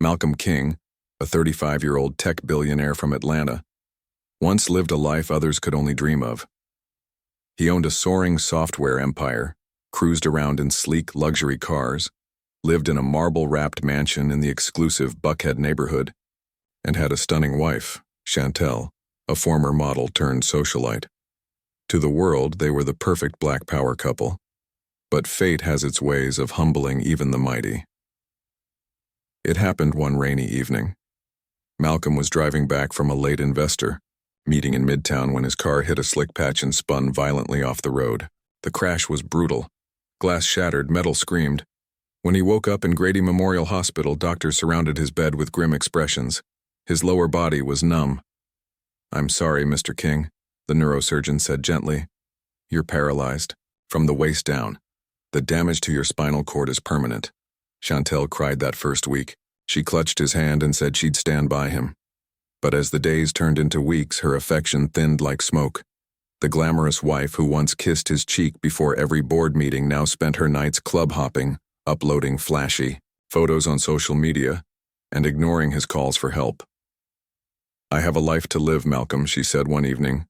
Malcolm King, a 35-year-old tech billionaire from Atlanta, once lived a life others could only dream of. He owned a soaring software empire, cruised around in sleek luxury cars, lived in a marble-wrapped mansion in the exclusive Buckhead neighborhood, and had a stunning wife, Chantel, a former model turned socialite. To the world, they were the perfect black power couple. But fate has its ways of humbling even the mighty. It happened one rainy evening. Malcolm was driving back from a late investor meeting in Midtown when his car hit a slick patch and spun violently off the road. The crash was brutal. Glass shattered, metal screamed. When he woke up in Grady Memorial Hospital, doctors surrounded his bed with grim expressions. His lower body was numb. "I'm sorry, Mr. King," the neurosurgeon said gently. "You're paralyzed, from the waist down. The damage to your spinal cord is permanent." Chantel cried that first week. She clutched his hand and said she'd stand by him. But as the days turned into weeks, her affection thinned like smoke. The glamorous wife who once kissed his cheek before every board meeting now spent her nights club hopping, uploading flashy photos on social media, and ignoring his calls for help. "I have a life to live, Malcolm," she said one evening,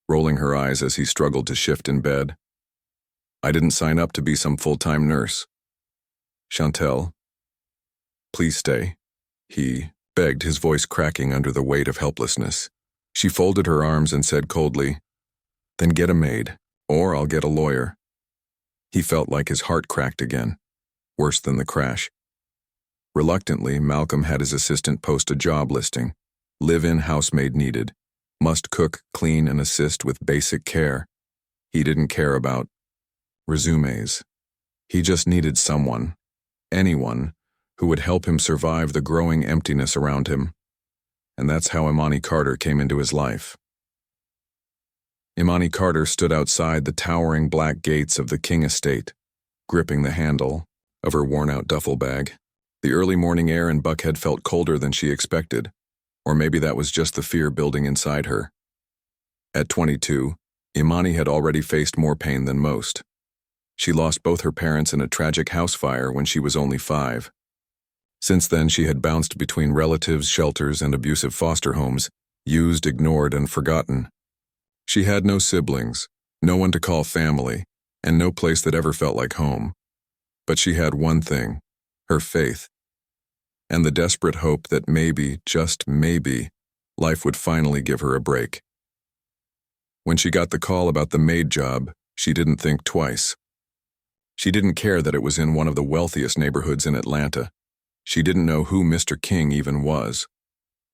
rolling her eyes as he struggled to shift in bed. "I didn't sign up to be some full-time nurse." "Chantel, please stay," he begged, his voice cracking under the weight of helplessness. She folded her arms and said coldly, "Then get a maid, or I'll get a lawyer." He felt like his heart cracked again, worse than the crash. Reluctantly, Malcolm had his assistant post a job listing. Live-in housemaid needed. Must cook, clean, and assist with basic care. He didn't care about resumes. He just needed someone, anyone, who would help him survive the growing emptiness around him. And that's how Imani Carter came into his life. Imani Carter stood outside the towering black gates of the King estate, gripping the handle of her worn-out duffel bag. The early morning air in Buckhead felt colder than she expected, or maybe that was just the fear building inside her. At 22, Imani had already faced more pain than most. She lost both her parents in a tragic house fire when she was only 5. Since then, she had bounced between relatives, shelters, and abusive foster homes, used, ignored, and forgotten. She had no siblings, no one to call family, and no place that ever felt like home. But she had one thing, her faith, and the desperate hope that maybe, just maybe, life would finally give her a break. When she got the call about the maid job, she didn't think twice. She didn't care that it was in one of the wealthiest neighborhoods in Atlanta. She didn't know who Mr. King even was.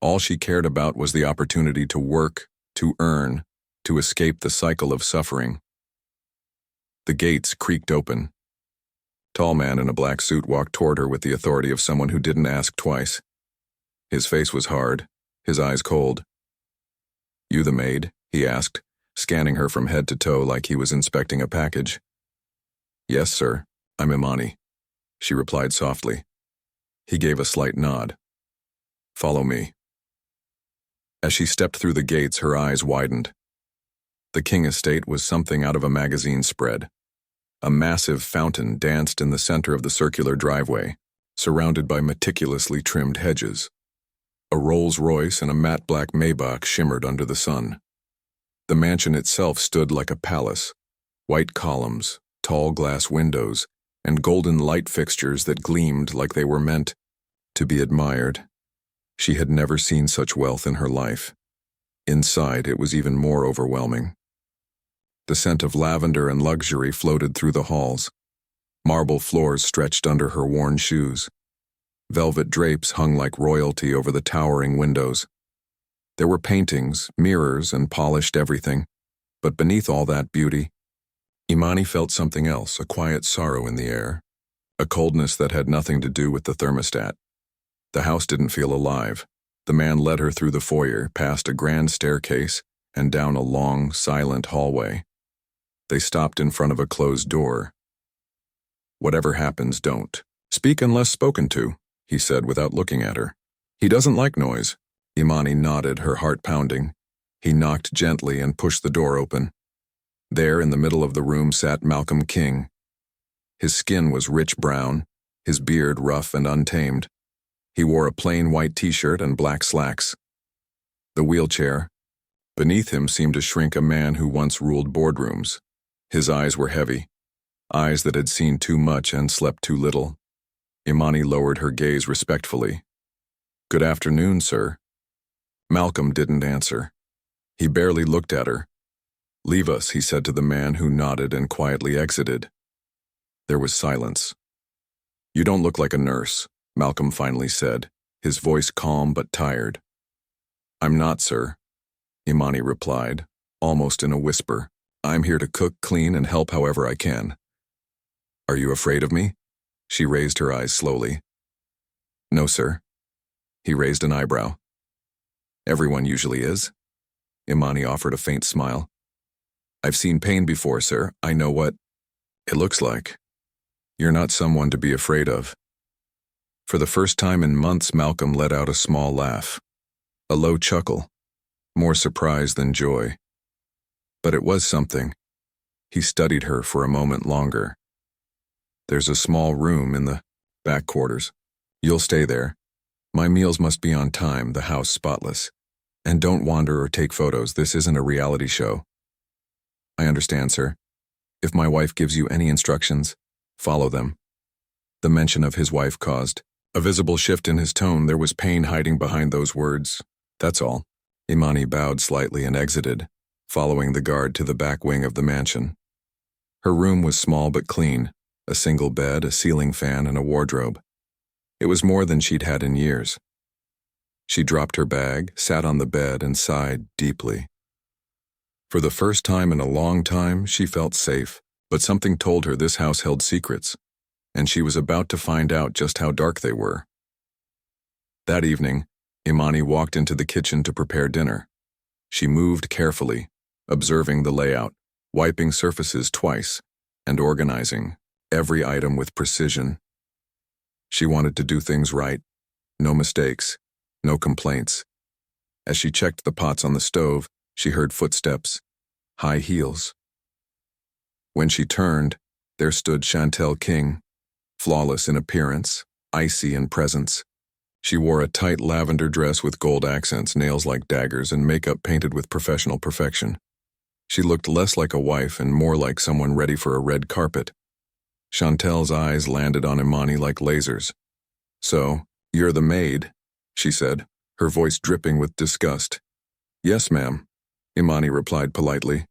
All she cared about was the opportunity to work, to earn, to escape the cycle of suffering. The gates creaked open. Tall man in a black suit walked toward her with the authority of someone who didn't ask twice. His face was hard, his eyes cold. "You the maid?" he asked, scanning her from head to toe like he was inspecting a package. "Yes, sir, I'm Immani," she replied softly. He gave a slight nod. "Follow me." As she stepped through the gates, her eyes widened. The King estate was something out of a magazine spread. A massive fountain danced in the center of the circular driveway, surrounded by meticulously trimmed hedges. A Rolls-Royce and a matte black Maybach shimmered under the sun. The mansion itself stood like a palace, white columns, tall glass windows, and golden light fixtures that gleamed like they were meant to be admired. She had never seen such wealth in her life. Inside, it was even more overwhelming. The scent of lavender and luxury floated through the halls. Marble floors stretched under her worn shoes. Velvet drapes hung like royalty over the towering windows. There were paintings, mirrors, and polished everything. But beneath all that beauty, Immani felt something else, a quiet sorrow in the air, a coldness that had nothing to do with the thermostat. The house didn't feel alive. The man led her through the foyer, past a grand staircase, and down a long, silent hallway. They stopped in front of a closed door. "Whatever happens, don't speak unless spoken to," he said without looking at her. "He doesn't like noise." Immani nodded, her heart pounding. He knocked gently and pushed the door open. There, in the middle of the room, sat Malcolm King. His skin was rich brown, his beard rough and untamed. He wore a plain white t-shirt and black slacks. The wheelchair beneath him seemed to shrink a man who once ruled boardrooms. His eyes were heavy, eyes that had seen too much and slept too little. Imani lowered her gaze respectfully. "Good afternoon, sir." Malcolm didn't answer. He barely looked at her. "Leave us," he said to the man who nodded and quietly exited. There was silence. "You don't look like a nurse," Malcolm finally said, his voice calm but tired. "I'm not, sir," Imani replied, almost in a whisper. "I'm here to cook, clean, and help however I can." "Are you afraid of me?" She raised her eyes slowly. "No, sir." He raised an eyebrow. "Everyone usually is." Imani offered a faint smile. "I've seen pain before, sir. I know what it looks like. You're not someone to be afraid of." For the first time in months, Malcolm let out a small laugh. A low chuckle, more surprise than joy. But it was something. He studied her for a moment longer. "There's a small room in the back quarters. You'll stay there. My meals must be on time, the house spotless. And don't wander or take photos. This isn't a reality show." "I understand, sir. If my wife gives you any instructions, follow them." The mention of his wife caused a visible shift in his tone. There was pain hiding behind those words. "That's all." Imani bowed slightly and exited, following the guard to the back wing of the mansion. Her room was small but clean, a single bed, a ceiling fan, and a wardrobe. It was more than she'd had in years. She dropped her bag, sat on the bed, and sighed deeply. For the first time in a long time, she felt safe, but something told her this house held secrets, and she was about to find out just how dark they were. That evening, Imani walked into the kitchen to prepare dinner. She moved carefully, observing the layout, wiping surfaces twice, and organizing every item with precision. She wanted to do things right. No mistakes, no complaints. As she checked the pots on the stove, she heard footsteps, high heels. When she turned, there stood Chantel King, flawless in appearance, icy in presence. She wore a tight lavender dress with gold accents, nails like daggers, and makeup painted with professional perfection. She looked less like a wife and more like someone ready for a red carpet. Chantel's eyes landed on Imani like lasers. "So, you're the maid," she said, her voice dripping with disgust. "Yes, ma'am," Imani replied politely.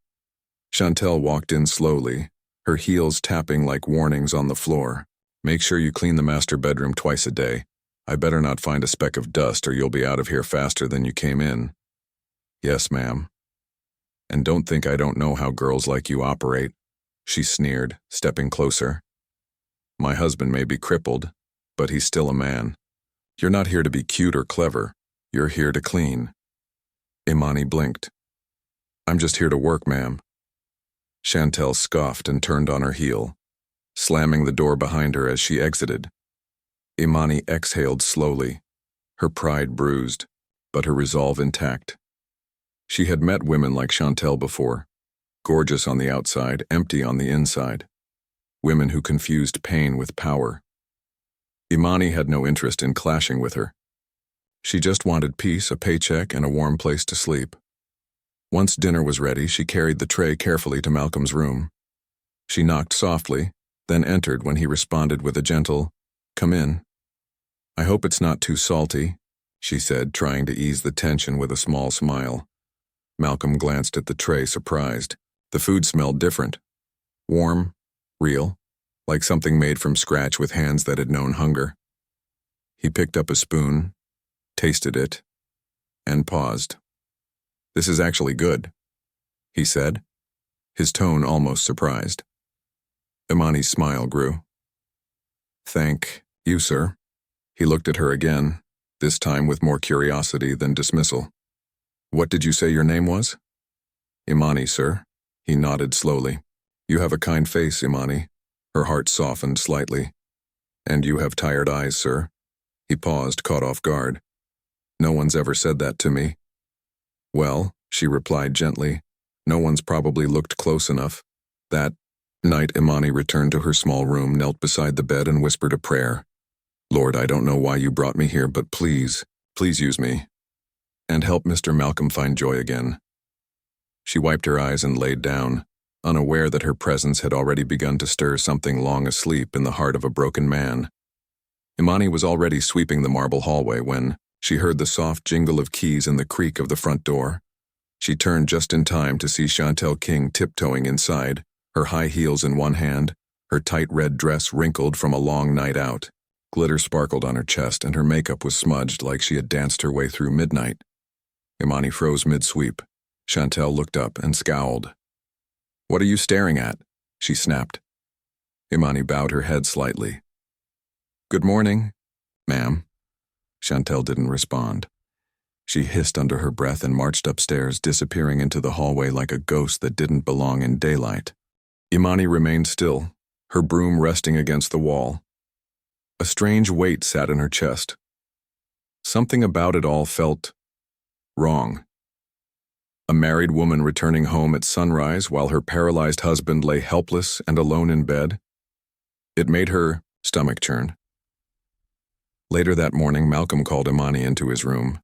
Chantel walked in slowly, her heels tapping like warnings on the floor. "Make sure you clean the master bedroom twice a day. I better not find a speck of dust or you'll be out of here faster than you came in." "Yes, ma'am." "And don't think I don't know how girls like you operate," she sneered, stepping closer. "My husband may be crippled, but he's still a man. You're not here to be cute or clever. You're here to clean." Imani blinked. "I'm just here to work, ma'am." Chantel scoffed and turned on her heel, slamming the door behind her as she exited. Imani exhaled slowly, her pride bruised, but her resolve intact. She had met women like Chantel before, gorgeous on the outside, empty on the inside. Women who confused pain with power. Imani had no interest in clashing with her. She just wanted peace, a paycheck, and a warm place to sleep. Once dinner was ready, she carried the tray carefully to Malcolm's room. She knocked softly, then entered when he responded with a gentle, "Come in." "I hope it's not too salty," she said, trying to ease the tension with a small smile. Malcolm glanced at the tray, surprised. The food smelled different. Warm, real, like something made from scratch with hands that had known hunger. He picked up a spoon, tasted it, and paused. "This is actually good," he said, his tone almost surprised. Imani's smile grew. "Thank you, sir." He looked at her again, this time with more curiosity than dismissal. "What did you say your name was?" "Imani, sir." He nodded slowly. "You have a kind face, Imani." Her heart softened slightly. "And you have tired eyes, sir." He paused, caught off guard. "No one's ever said that to me." "Well," she replied gently, "no one's probably looked close enough." That night, Imani returned to her small room, knelt beside the bed, and whispered a prayer. Lord, I don't know why you brought me here, but please, please use me. And help Mr. Malcolm find joy again. She wiped her eyes and laid down, unaware that her presence had already begun to stir something long asleep in the heart of a broken man. Imani was already sweeping the marble hallway when she heard the soft jingle of keys and the creak of the front door. She turned just in time to see Chantel King tiptoeing inside, her high heels in one hand, her tight red dress wrinkled from a long night out. Glitter sparkled on her chest and her makeup was smudged like she had danced her way through midnight. Imani froze mid-sweep. Chantel looked up and scowled. "What are you staring at?" she snapped. Imani bowed her head slightly. "Good morning, ma'am." Chantel didn't respond. She hissed under her breath and marched upstairs, disappearing into the hallway like a ghost that didn't belong in daylight. Imani remained still, her broom resting against the wall. A strange weight sat in her chest. Something about it all felt wrong. A married woman returning home at sunrise while her paralyzed husband lay helpless and alone in bed. It made her stomach churn. Later that morning, Malcolm called Imani into his room.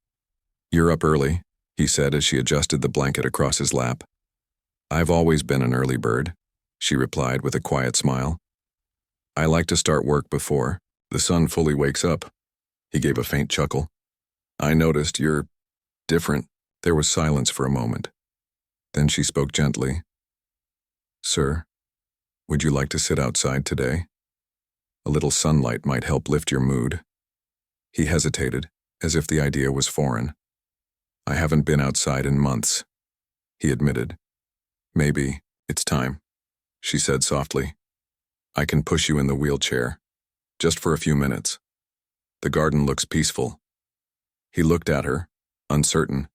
"You're up early," he said as she adjusted the blanket across his lap. "I've always been an early bird," she replied with a quiet smile. "I like to start work before the sun fully wakes up." He gave a faint chuckle. "I noticed you're different." There was silence for a moment. Then she spoke gently. "Sir, would you like to sit outside today? A little sunlight might help lift your mood." He hesitated, as if the idea was foreign. "I haven't been outside in months," he admitted. "Maybe it's time," she said softly. "I can push you in the wheelchair, just for a few minutes. The garden looks peaceful." He looked at her, uncertain,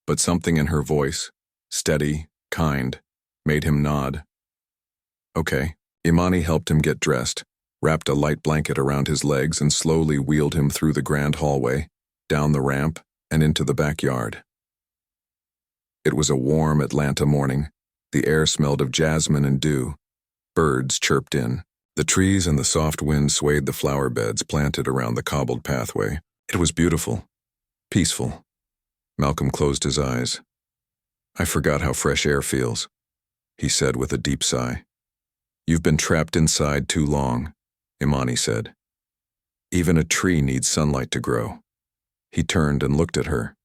but something in her voice, steady, kind, made him nod. "Okay." Imani helped him get dressed, wrapped a light blanket around his legs and slowly wheeled him through the grand hallway, down the ramp, and into the backyard. It was a warm Atlanta morning. The air smelled of jasmine and dew. Birds chirped in. The trees and the soft wind swayed the flower beds planted around the cobbled pathway. It was beautiful, peaceful. Malcolm closed his eyes. "I forgot how fresh air feels," he said with a deep sigh. "You've been trapped inside too long," Immani said. "Even a tree needs sunlight to grow." He turned and looked at her.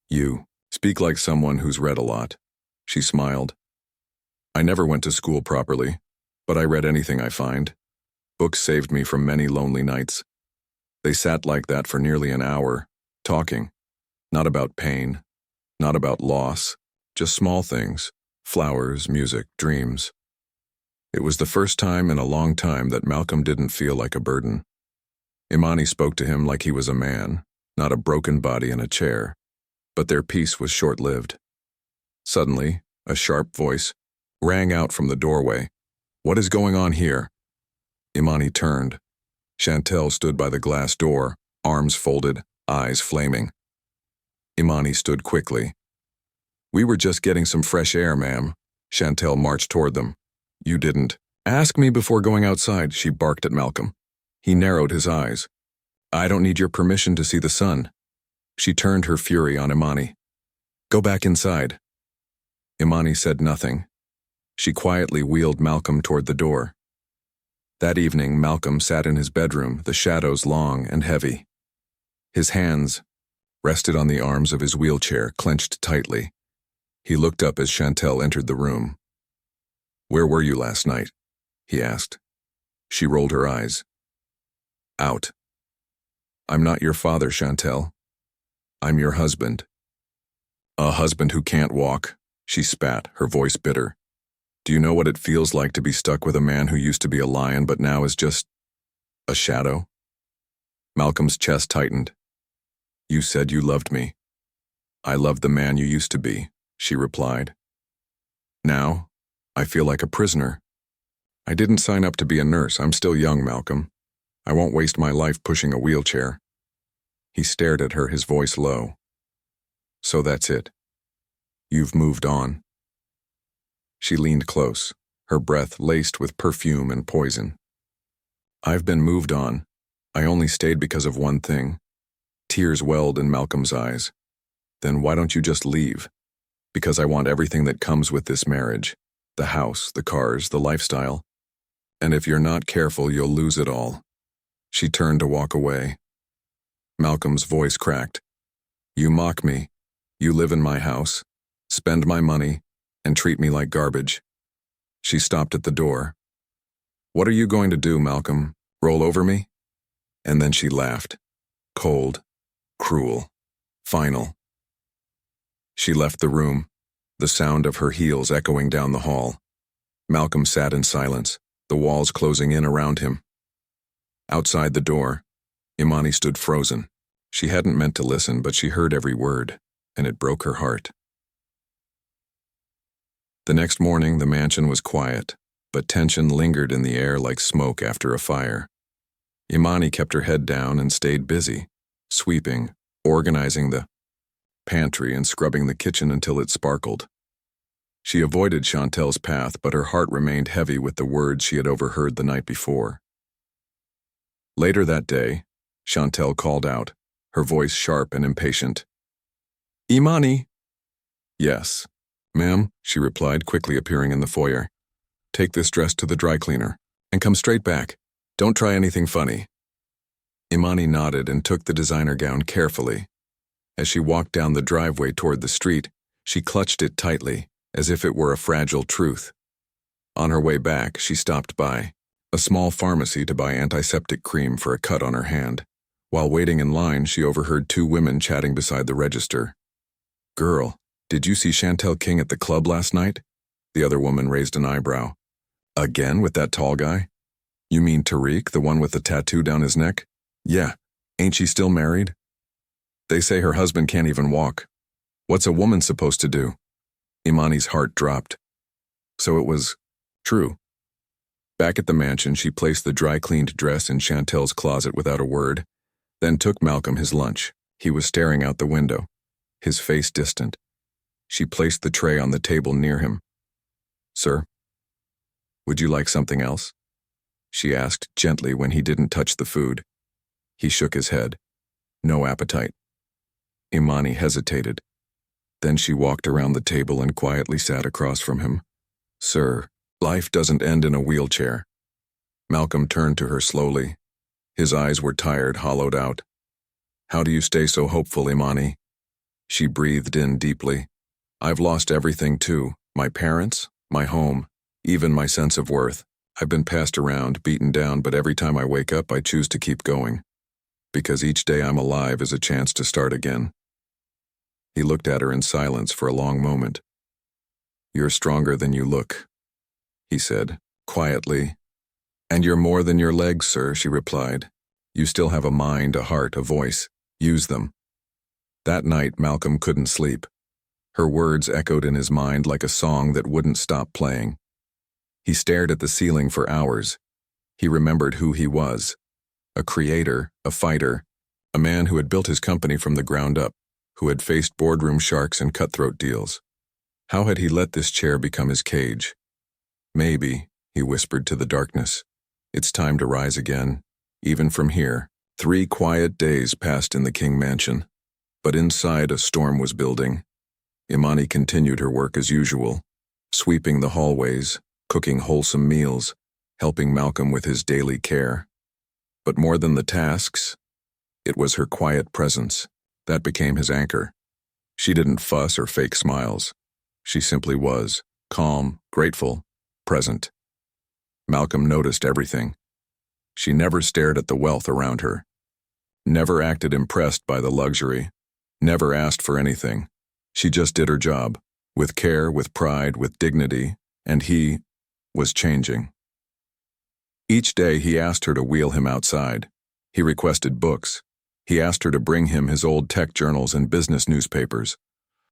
"You speak like someone who's read a lot," she smiled. "I never went to school properly, but I read anything I find. Books saved me from many lonely nights." They sat like that for nearly an hour, talking. Not about pain, not about loss, just small things, flowers, music, dreams. It was the first time in a long time that Malcolm didn't feel like a burden. Imani spoke to him like he was a man, not a broken body in a chair, but their peace was short-lived. Suddenly, a sharp voice rang out from the doorway. "What is going on here?" Imani turned. Chantel stood by the glass door, arms folded, eyes flaming. Imani stood quickly. "We were just getting some fresh air, ma'am." Chantel marched toward them. "You didn't ask me before going outside," she barked at Malcolm. He narrowed his eyes. "I don't need your permission to see the sun." She turned her fury on Imani. "Go back inside." Imani said nothing. She quietly wheeled Malcolm toward the door. That evening, Malcolm sat in his bedroom, the shadows long and heavy. His hands rested on the arms of his wheelchair, clenched tightly. He looked up as Chantel entered the room. "Where were you last night?" he asked. She rolled her eyes. "Out." "I'm not your father, Chantel. I'm your husband." "A husband who can't walk," she spat, her voice bitter. "Do you know what it feels like to be stuck with a man who used to be a lion but now is just a shadow?" Malcolm's chest tightened. "You said you loved me." "I loved the man you used to be," she replied. "Now, I feel like a prisoner. I didn't sign up to be a nurse. I'm still young, Malcolm. I won't waste my life pushing a wheelchair." He stared at her, his voice low. "So that's it. You've moved on." She leaned close, her breath laced with perfume and poison. "I've been moved on. I only stayed because of one thing. Tears welled in Malcolm's eyes. Then why don't you just leave? Because I want everything that comes with this marriage. The house, the cars, the lifestyle. And if you're not careful, you'll lose it all. She turned to walk away. Malcolm's voice cracked. You mock me. You live in my house, spend my money, and treat me like garbage. She stopped at the door. What are you going to do, Malcolm? Roll over me? And then she laughed. Cold, cruel, final. She left the room, the sound of her heels echoing down the hall. Malcolm sat in silence, the walls closing in around him. Outside the door, Immani stood frozen. She hadn't meant to listen, but she heard every word, and it broke her heart. The next morning, the mansion was quiet, but tension lingered in the air like smoke after a fire. Immani kept her head down and stayed busy, sweeping, organizing the pantry and scrubbing the kitchen until it sparkled. She avoided Chantel's path, but her heart remained heavy with the words she had overheard the night before. Later that day, Chantel called out, her voice sharp and impatient. Imani! Yes, ma'am, she replied, quickly appearing in the foyer. Take this dress to the dry cleaner, and come straight back. Don't try anything funny. Imani nodded and took the designer gown carefully. As she walked down the driveway toward the street, she clutched it tightly, as if it were a fragile truth. On her way back, she stopped by a small pharmacy to buy antiseptic cream for a cut on her hand. While waiting in line, she overheard two women chatting beside the register. Girl, did you see Chantel King at the club last night? The other woman raised an eyebrow. Again with that tall guy? You mean Tariq, the one with the tattoo down his neck? Yeah. Ain't she still married? They say her husband can't even walk. What's a woman supposed to do? Imani's heart dropped. So it was true. Back at the mansion, she placed the dry-cleaned dress in Chantel's closet without a word, then took Malcolm his lunch. He was staring out the window, his face distant. She placed the tray on the table near him. Sir, would you like something else? She asked gently when he didn't touch the food. He shook his head. No appetite. Immani hesitated. Then she walked around the table and quietly sat across from him. Sir, life doesn't end in a wheelchair. Malcolm turned to her slowly. His eyes were tired, hollowed out. How do you stay so hopeful, Immani? She breathed in deeply. I've lost everything too. My parents, my home, even my sense of worth. I've been passed around, beaten down, but every time I wake up, I choose to keep going. Because each day I'm alive is a chance to start again. He looked at her in silence for a long moment. You're stronger than you look, he said, quietly. And you're more than your legs, sir, she replied. You still have a mind, a heart, a voice. Use them. That night, Malcolm couldn't sleep. Her words echoed in his mind like a song that wouldn't stop playing. He stared at the ceiling for hours. He remembered who he was. A creator, a fighter, a man who had built his company from the ground up, who had faced boardroom sharks and cutthroat deals. How had he let this chair become his cage? Maybe, he whispered to the darkness. It's time to rise again, even from here. 3 quiet days passed in the King mansion, but inside a storm was building. Immani continued her work as usual, sweeping the hallways, cooking wholesome meals, helping Malcolm with his daily care. But more than the tasks, it was her quiet presence that became his anchor. She didn't fuss or fake smiles. She simply was, calm, grateful, present. Malcolm noticed everything. She never stared at the wealth around her, never acted impressed by the luxury, never asked for anything. She just did her job, with care, with pride, with dignity, and he was changing. Each day he asked her to wheel him outside. He requested books. He asked her to bring him his old tech journals and business newspapers.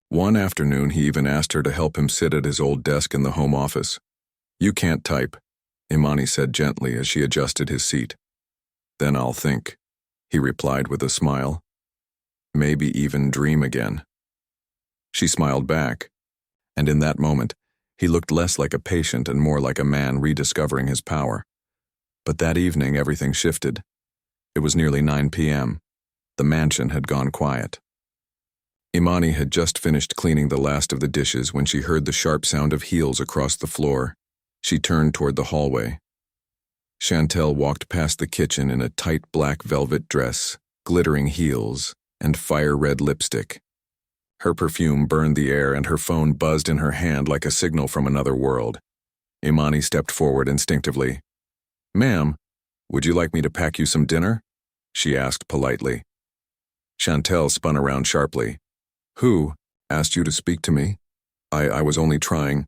One afternoon he even asked her to help him sit at his old desk in the home office. You can't type, Immani said gently as she adjusted his seat. Then I'll think, he replied with a smile. Maybe even dream again. She smiled back, and in that moment, he looked less like a patient and more like a man rediscovering his power. But that evening everything shifted. It was nearly 9 p.m. The mansion had gone quiet. Imani had just finished cleaning the last of the dishes when she heard the sharp sound of heels across the floor. She turned toward the hallway. Chantel walked past the kitchen in a tight black velvet dress, glittering heels, and fire-red lipstick. Her perfume burned the air and her phone buzzed in her hand like a signal from another world. Imani stepped forward instinctively. "Ma'am, would you like me to pack you some dinner?" she asked politely. Chantel spun around sharply. "Who asked you to speak to me? I was only trying."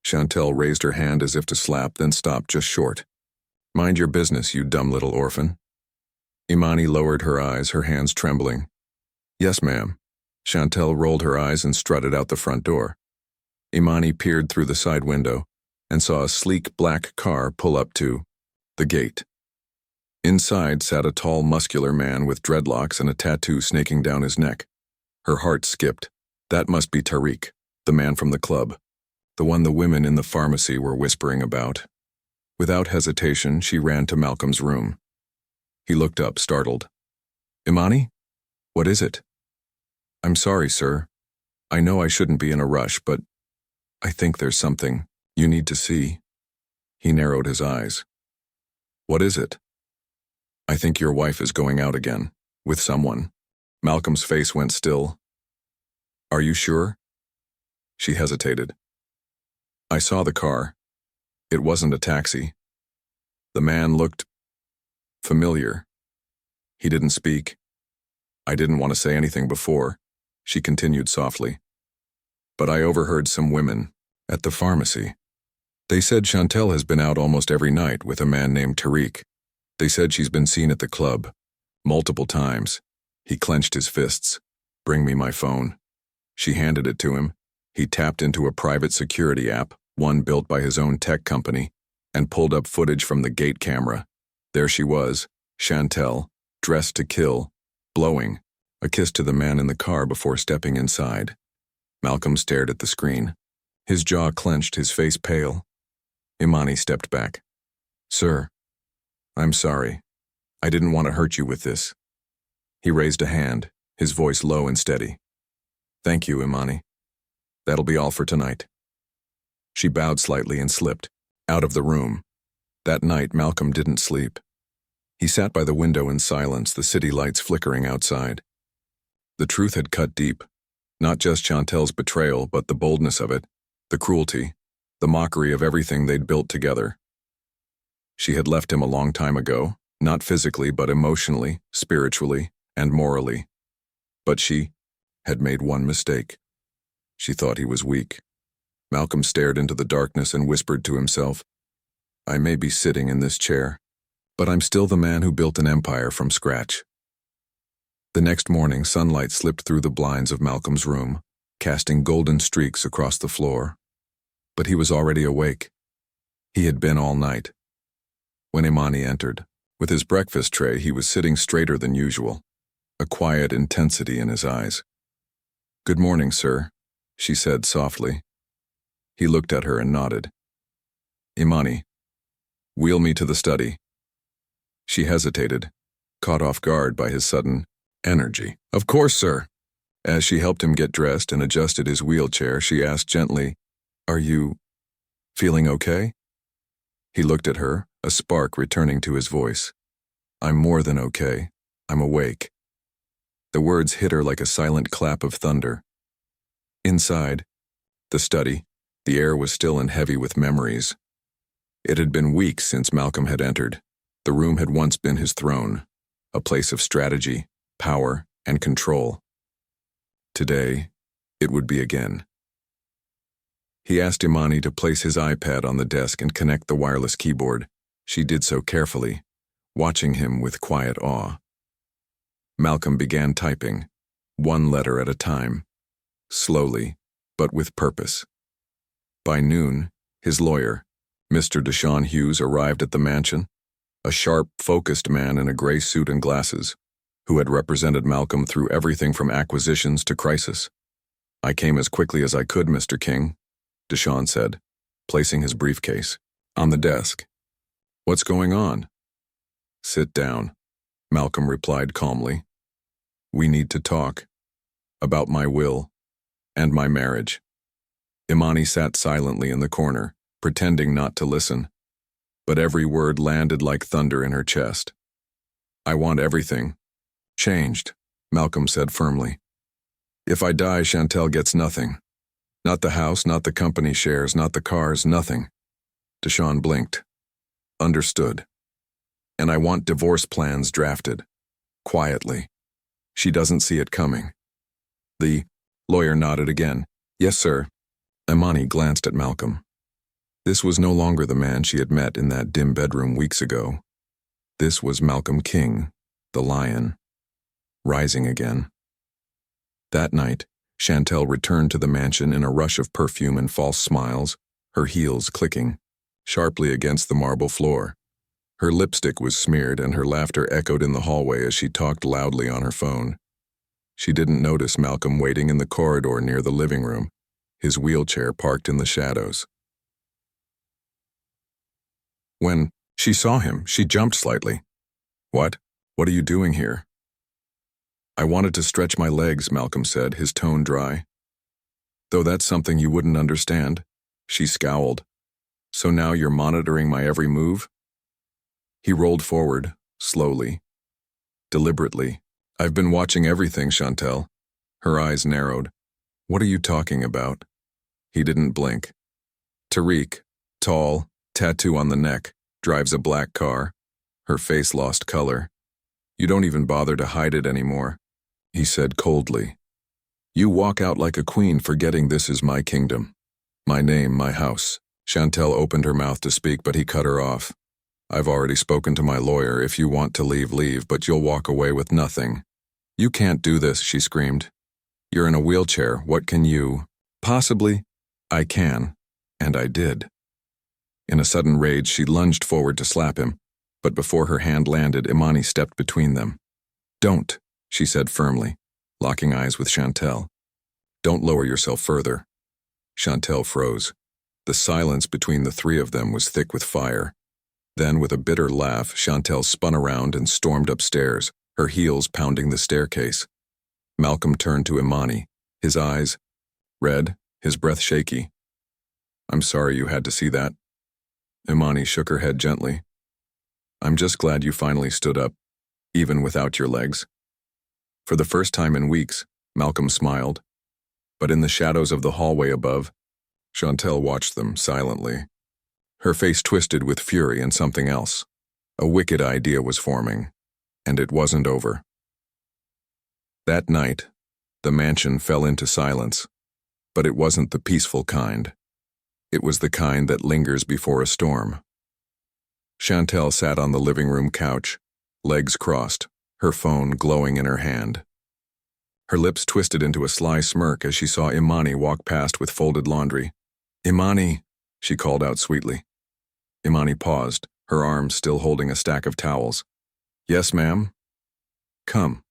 Chantel raised her hand as if to slap, then stopped just short. "Mind your business, you dumb little orphan." Imani lowered her eyes, her hands trembling. "Yes, ma'am." Chantel rolled her eyes and strutted out the front door. Imani peered through the side window and saw a sleek black car pull up to the gate. Inside sat a tall, muscular man with dreadlocks and a tattoo snaking down his neck. Her heart skipped. That must be Tariq, the man from the club, the one the women in the pharmacy were whispering about. Without hesitation, she ran to Malcolm's room. He looked up, startled. "Imani? What is it?" "I'm sorry, sir. I know I shouldn't be in a rush, but I think there's something you need to see." He narrowed his eyes. "What is it?" "I think your wife is going out again, with someone." Malcolm's face went still. "Are you sure?" She hesitated. "I saw the car. It wasn't a taxi." The man looked familiar. He didn't speak. "I didn't want to say anything before," she continued softly. "But I overheard some women at the pharmacy. They said Chantel has been out almost every night with a man named Tariq. They said she's been seen at the club multiple times." He clenched his fists. "Bring me my phone." She handed it to him. He tapped into a private security app, one built by his own tech company, and pulled up footage from the gate camera. There she was, Chantel, dressed to kill, blowing a kiss to the man in the car before stepping inside. Malcolm stared at the screen. His jaw clenched, his face pale. Imani stepped back. "Sir, I'm sorry. I didn't want to hurt you with this." He raised a hand, his voice low and steady. "Thank you, Imani. That'll be all for tonight." She bowed slightly and slipped out of the room. That night, Malcolm didn't sleep. He sat by the window in silence, the city lights flickering outside. The truth had cut deep. Not just Chantel's betrayal, but the boldness of it, the cruelty, the mockery of everything they'd built together. She had left him a long time ago, not physically, but emotionally, spiritually, and morally. But she had made one mistake. She thought he was weak. Malcolm stared into the darkness and whispered to himself, "I may be sitting in this chair, but I'm still the man who built an empire from scratch." The next morning, sunlight slipped through the blinds of Malcolm's room, casting golden streaks across the floor. But he was already awake. He had been all night. When Immani entered, with his breakfast tray, he was sitting straighter than usual, a quiet intensity in his eyes. "Good morning, sir," she said softly. He looked at her and nodded. "Immani, wheel me to the study." She hesitated, caught off guard by his sudden energy. "Of course, sir." As she helped him get dressed and adjusted his wheelchair, she asked gently, "Are you feeling okay?" He looked at her, a spark returning to his voice. "I'm more than okay. I'm awake." The words hit her like a silent clap of thunder. Inside the study, the air was still and heavy with memories. It had been weeks since Malcolm had entered. The room had once been his throne, a place of strategy, power, and control. Today, it would be again. He asked Immani to place his iPad on the desk and connect the wireless keyboard. She did so carefully, watching him with quiet awe. Malcolm began typing, one letter at a time, slowly, but with purpose. By noon, his lawyer, Mr. Deshaun Hughes, arrived at the mansion, a sharp, focused man in a gray suit and glasses, who had represented Malcolm through everything from acquisitions to crisis. "I came as quickly as I could, Mr. King," Deshaun said, placing his briefcase on the desk. "What's going on?" "Sit down." Malcolm replied calmly. We need to talk. About my will. And my marriage. Immani sat silently in the corner, pretending not to listen. But every word landed like thunder in her chest. I want everything. Changed, Malcolm said firmly. If I die, Chantel gets nothing. Not the house, not the company shares, not the cars, nothing. Deshawn blinked. Understood. And I want divorce plans drafted. Quietly. She doesn't see it coming. The lawyer nodded again. Yes, sir. Immani glanced at Malcolm. This was no longer the man she had met in that dim bedroom weeks ago. This was Malcolm King, the lion, rising again. That night, Chantel returned to the mansion in a rush of perfume and false smiles, her heels clicking sharply against the marble floor. Her lipstick was smeared and her laughter echoed in the hallway as she talked loudly on her phone. She didn't notice Malcolm waiting in the corridor near the living room, his wheelchair parked in the shadows. When she saw him, she jumped slightly. What? What are you doing here? I wanted to stretch my legs, Malcolm said, his tone dry. Though that's something you wouldn't understand. She scowled. So now you're monitoring my every move? He rolled forward, slowly, deliberately. I've been watching everything, Chantel. Her eyes narrowed. What are you talking about? He didn't blink. Tariq, tall, tattoo on the neck, drives a black car. Her face lost color. You don't even bother to hide it anymore, he said coldly. You walk out like a queen, forgetting this is my kingdom. My name, my house. Chantel opened her mouth to speak, but he cut her off. I've already spoken to my lawyer. If you want to leave, leave, but you'll walk away with nothing. You can't do this, she screamed. You're in a wheelchair. What can you? Possibly. I can. And I did. In a sudden rage, she lunged forward to slap him, but before her hand landed, Immani stepped between them. Don't, she said firmly, locking eyes with Chantel. Don't lower yourself further. Chantel froze. The silence between the three of them was thick with fire. Then, with a bitter laugh, Chantel spun around and stormed upstairs, her heels pounding the staircase. Malcolm turned to Immani, his eyes red, his breath shaky. I'm sorry you had to see that. Immani shook her head gently. I'm just glad you finally stood up, even without your legs. For the first time in weeks, Malcolm smiled. But in the shadows of the hallway above, Chantel watched them silently. Her face twisted with fury and something else. A wicked idea was forming, and it wasn't over. That night, the mansion fell into silence, but it wasn't the peaceful kind. It was the kind that lingers before a storm. Chantel sat on the living room couch, legs crossed, her phone glowing in her hand. Her lips twisted into a sly smirk as she saw Immani walk past with folded laundry. Immani, she called out sweetly. Immani paused, her arms still holding a stack of towels. Yes, ma'am. Come,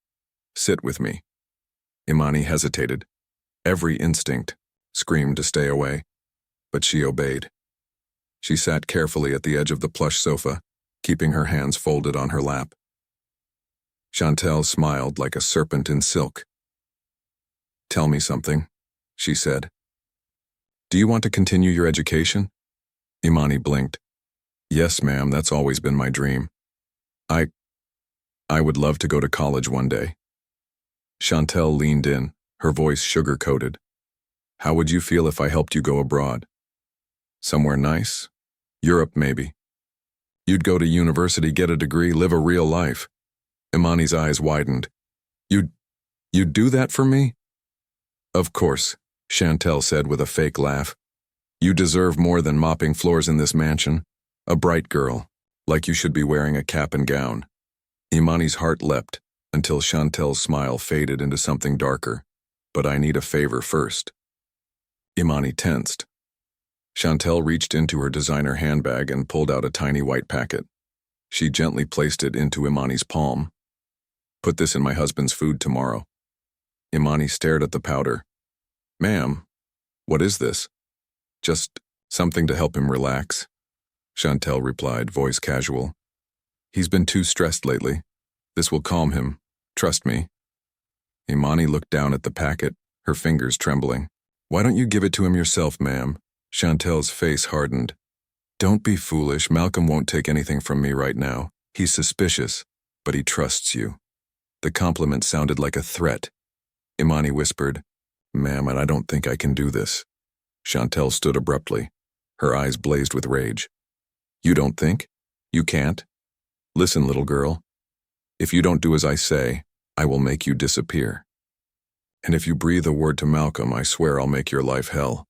sit with me. Immani hesitated. Every instinct screamed to stay away, but she obeyed. She sat carefully at the edge of the plush sofa, keeping her hands folded on her lap. Chantel smiled like a serpent in silk. Tell me something, she said. Do you want to continue your education? Immani blinked. Yes, ma'am, that's always been my dream. I would love to go to college one day. Chantel leaned in, her voice sugar-coated. How would you feel if I helped you go abroad? Somewhere nice? Europe, maybe. You'd go to university, get a degree, live a real life. Immani's eyes widened. You'd do that for me? Of course, Chantel said with a fake laugh. You deserve more than mopping floors in this mansion. A bright girl, like you should be wearing a cap and gown. Immani's heart leapt until Chantel's smile faded into something darker. But I need a favor first. Immani tensed. Chantel reached into her designer handbag and pulled out a tiny white packet. She gently placed it into Immani's palm. Put this in my husband's food tomorrow. Immani stared at the powder. Ma'am, what is this? Just something to help him relax. Chantel replied, voice casual. He's been too stressed lately. This will calm him. Trust me. Imani looked down at the packet, her fingers trembling. Why don't you give it to him yourself, ma'am? Chantel's face hardened. Don't be foolish. Malcolm won't take anything from me right now. He's suspicious, but he trusts you. The compliment sounded like a threat. Imani whispered, Ma'am, and I don't think I can do this. Chantel stood abruptly. Her eyes blazed with rage. You don't think? You can't? Listen, little girl. If you don't do as I say, I will make you disappear. And if you breathe a word to Malcolm, I swear I'll make your life hell.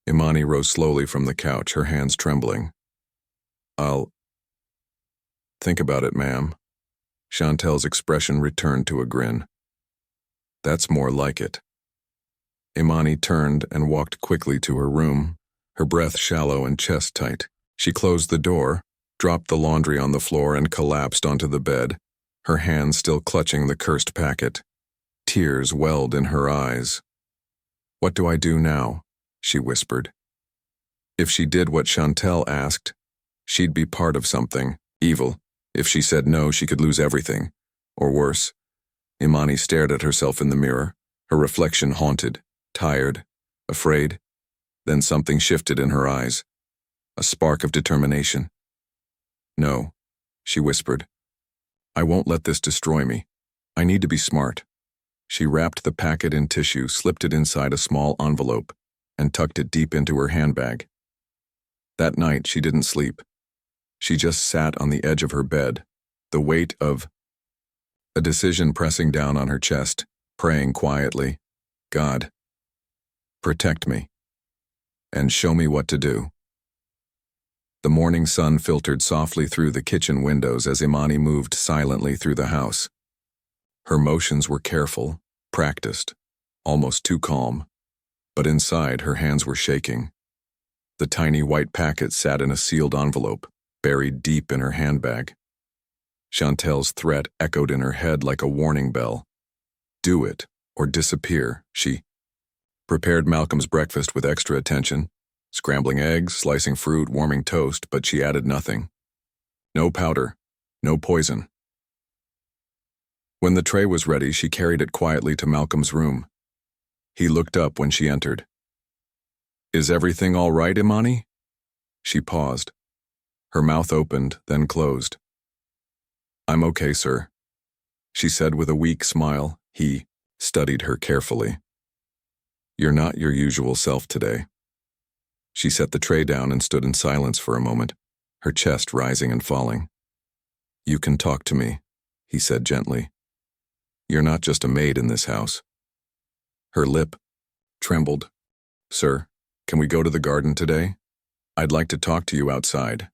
Imani rose slowly from the couch, her hands trembling. I'll think about it, ma'am. Chantel's expression returned to a grin. That's more like it. Imani turned and walked quickly to her room, her breath shallow and chest tight. She closed the door, dropped the laundry on the floor, and collapsed onto the bed, her hands still clutching the cursed packet. Tears welled in her eyes. What do I do now? She whispered. If she did what Chantel asked, she'd be part of something, evil. If she said no, she could lose everything. Or worse. Imani stared at herself in the mirror, her reflection haunted, tired, afraid. Then something shifted in her eyes. A spark of determination. No, she whispered. I won't let this destroy me. I need to be smart. She wrapped the packet in tissue, slipped it inside a small envelope, and tucked it deep into her handbag. That night, she didn't sleep. She just sat on the edge of her bed, the weight of a decision pressing down on her chest, praying quietly, God, protect me, and show me what to do. The morning sun filtered softly through the kitchen windows as Imani moved silently through the house. Her motions were careful, practiced, almost too calm, but inside her hands were shaking. The tiny white packet sat in a sealed envelope, buried deep in her handbag. Chantel's threat echoed in her head like a warning bell. Do it, or disappear, she prepared Malcolm's breakfast with extra attention, scrambling eggs, slicing fruit, warming toast, but she added nothing. No powder, no poison. When the tray was ready, she carried it quietly to Malcolm's room. He looked up when she entered. Is everything all right, Immani? She paused. Her mouth opened, then closed. I'm okay, sir, she said with a weak smile. He studied her carefully. You're not your usual self today. She set the tray down and stood in silence for a moment, her chest rising and falling. You can talk to me, he said gently. You're not just a maid in this house. Her lip trembled. Sir, can we go to the garden today? I'd like to talk to you outside.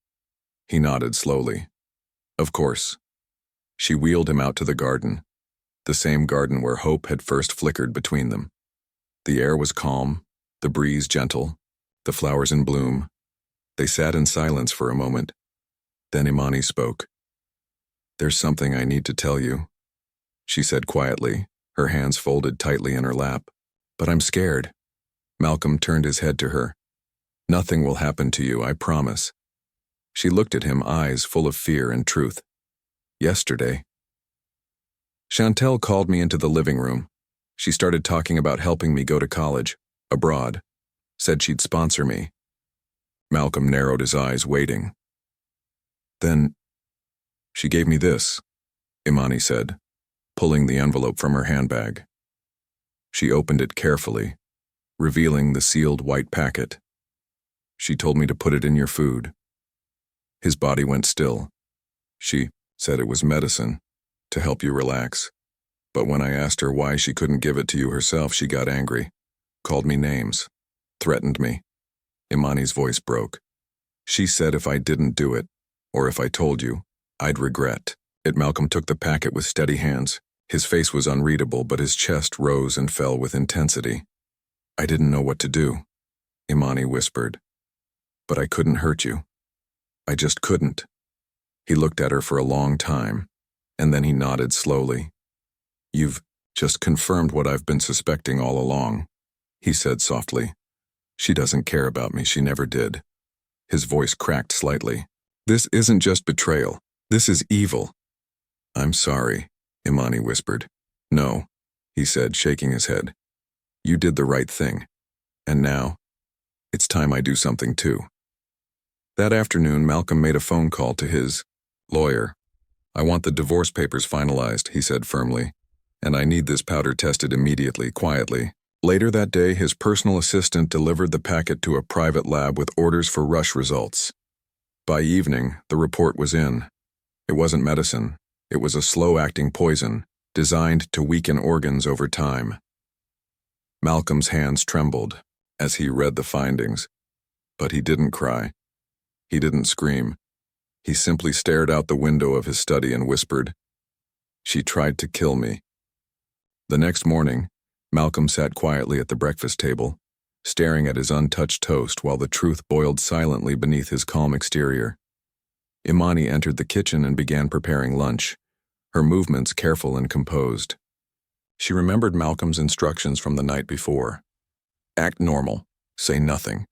He nodded slowly. Of course. She wheeled him out to the garden, the same garden where hope had first flickered between them. The air was calm, the breeze gentle, the flowers in bloom. They sat in silence for a moment. Then Immani spoke. There's something I need to tell you, she said quietly, her hands folded tightly in her lap. But I'm scared. Malcolm turned his head to her. Nothing will happen to you, I promise. She looked at him, eyes full of fear and truth. Yesterday, Chantel called me into the living room. She started talking about helping me go to college, abroad. Said she'd sponsor me. Malcolm narrowed his eyes, waiting. Then, she gave me this, Immani said, pulling the envelope from her handbag. She opened it carefully, revealing the sealed white packet. She told me to put it in your food. His body went still. She said it was medicine, to help you relax. But when I asked her why she couldn't give it to you herself, she got angry, called me names, threatened me. Imani's voice broke. She said if I didn't do it, or if I told you, I'd regret it. Malcolm took the packet with steady hands. His face was unreadable, but his chest rose and fell with intensity. I didn't know what to do, Immani whispered. But I couldn't hurt you. I just couldn't. He looked at her for a long time, and then he nodded slowly. You've just confirmed what I've been suspecting all along, he said softly. She doesn't care about me, she never did. His voice cracked slightly. This isn't just betrayal. This is evil. I'm sorry, Imani whispered. No, he said, shaking his head. You did the right thing. And now, it's time I do something too. That afternoon, Malcolm made a phone call to his lawyer. I want the divorce papers finalized, he said firmly, and I need this powder tested immediately, quietly. Later that day, his personal assistant delivered the packet to a private lab with orders for rush results. By evening, the report was in. It wasn't medicine. It was a slow-acting poison, designed to weaken organs over time. Malcolm's hands trembled as he read the findings, but he didn't cry. He didn't scream. He simply stared out the window of his study and whispered, "She tried to kill me." The next morning, Malcolm sat quietly at the breakfast table, staring at his untouched toast while the truth boiled silently beneath his calm exterior. Immani entered the kitchen and began preparing lunch, her movements careful and composed. She remembered Malcolm's instructions from the night before. Act normal, say nothing.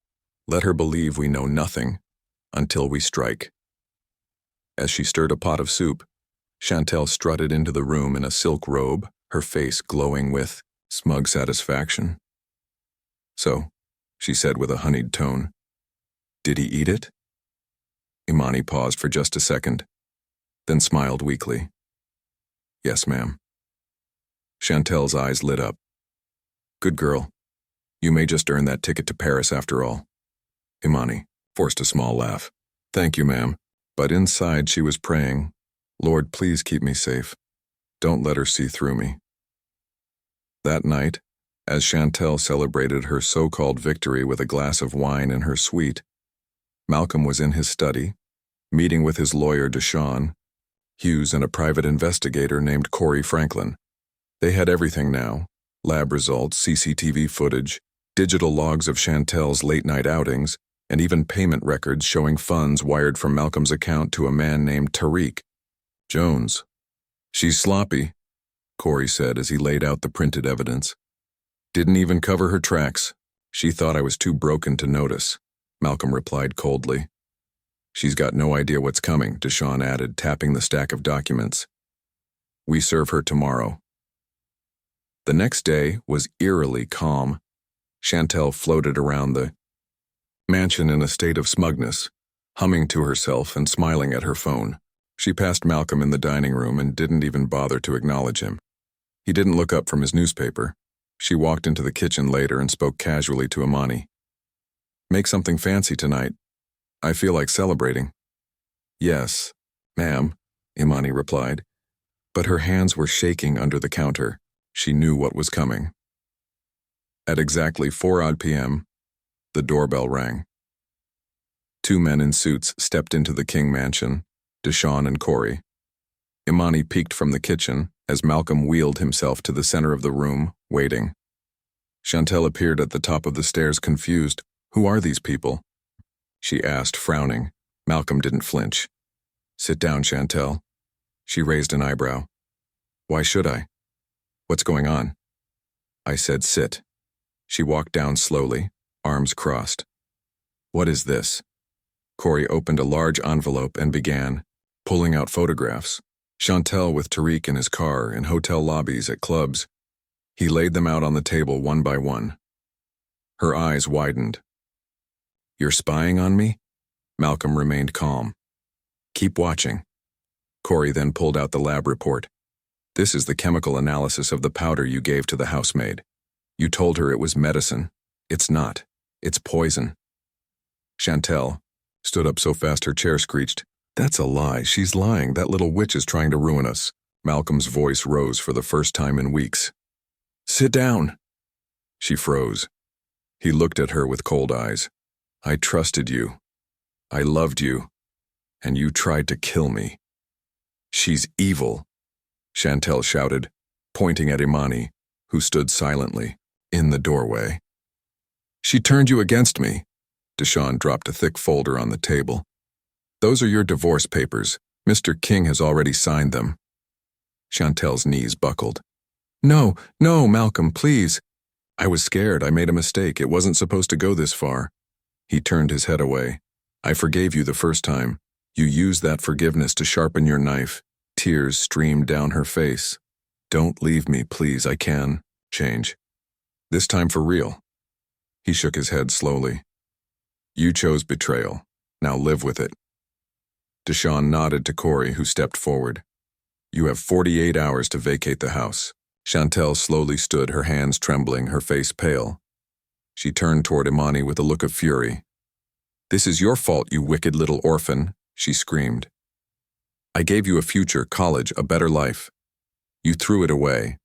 Let her believe we know nothing until we strike. As she stirred a pot of soup, Chantel strutted into the room in a silk robe, her face glowing with smug satisfaction. "So," she said with a honeyed tone, "did he eat it?" Immani paused for just a second, then smiled weakly. "Yes, ma'am." Chantel's eyes lit up. "Good girl. You may just earn that ticket to Paris after all." Immani forced a small laugh. "Thank you, ma'am." But inside she was praying, "Lord, please keep me safe. Don't let her see through me." That night, as Chantel celebrated her so-called victory with a glass of wine in her suite, Malcolm was in his study, meeting with his lawyer Deshawn, Hughes, and a private investigator named Corey Franklin. They had everything now: lab results, CCTV footage, digital logs of Chantel's late-night outings, and even payment records showing funds wired from Malcolm's account to a man named Tariq Jones. "She's sloppy," Corey said as he laid out the printed evidence. "Didn't even cover her tracks. She thought I was too broken to notice," Malcolm replied coldly. "She's got no idea what's coming," Deshawn added, tapping the stack of documents. "We serve her tomorrow." The next day was eerily calm. Chantel floated around the mansion in a state of smugness, humming to herself and smiling at her phone. She passed Malcolm in the dining room and didn't even bother to acknowledge him. He didn't look up from his newspaper. She walked into the kitchen later and spoke casually to Immani. "Make something fancy tonight. I feel like celebrating." "Yes, ma'am," Immani replied. But her hands were shaking under the counter. She knew what was coming. At exactly 4 p.m., the doorbell rang. Two men in suits stepped into the King mansion, Deshawn and Corey. Immani peeked from the kitchen as Malcolm wheeled himself to the center of the room, waiting. Chantel appeared at the top of the stairs, confused. "Who are these people?" she asked, frowning. Malcolm didn't flinch. "Sit down, Chantel." She raised an eyebrow. "Why should I? What's going on?" I said sit. She walked down slowly, arms crossed. "What is this?" Corey opened a large envelope and began pulling out photographs. Chantel with Tariq in his car, in hotel lobbies, at clubs. He laid them out on the table one by one. Her eyes widened. "You're spying on me?" Malcolm remained calm. "Keep watching." Corey then pulled out the lab report. "This is the chemical analysis of the powder you gave to the housemaid. You told her it was medicine. It's not. It's poison." Chantel stood up so fast her chair screeched. "That's a lie. She's lying. That little witch is trying to ruin us." Malcolm's voice rose for the first time in weeks. "Sit down." She froze. He looked at her with cold eyes. "I trusted you. I loved you. And you tried to kill me." "She's evil," Chantel shouted, pointing at Immani, who stood silently in the doorway. "She turned you against me." Deshawn dropped a thick folder on the table. "Those are your divorce papers. Mr. King has already signed them." Chantel's knees buckled. "No, no, Malcolm, please." "I was scared. I made a mistake. It wasn't supposed to go this far." He turned his head away. "I forgave you the first time. You used that forgiveness to sharpen your knife. Tears streamed down her face. "Don't leave me, please. I can change. This time for real." He shook his head slowly. "You chose betrayal. Now live with it." Deshawn nodded to Corey, who stepped forward. "You have 48 hours to vacate the house." Chantel slowly stood, her hands trembling, her face pale. She turned toward Immani with a look of fury. "This is your fault, you wicked little orphan," she screamed. "I gave you a future, college, a better life. You threw it away."